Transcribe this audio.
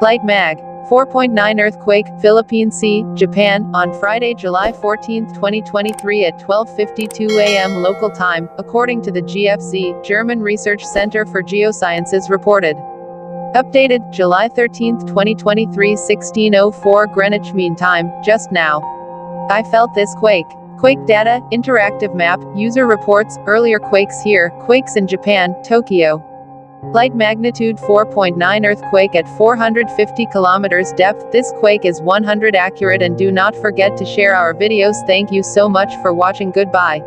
Light Mag. 4.9 earthquake, Philippine Sea, Japan, on Friday, July 14, 2023 at 12:52 a.m. local time, according to the GFC, German Research Center for Geosciences reported. Updated, July 13, 2023 16:04 Greenwich Mean Time, just now. I felt this quake. Quake data, interactive map, user reports, earlier quakes here, quakes in Japan, Tokyo. Light magnitude 4.9 earthquake at 450 kilometers depth. This quake is 100 accurate, and do not forget to share our videos. Thank you so much for watching. Goodbye.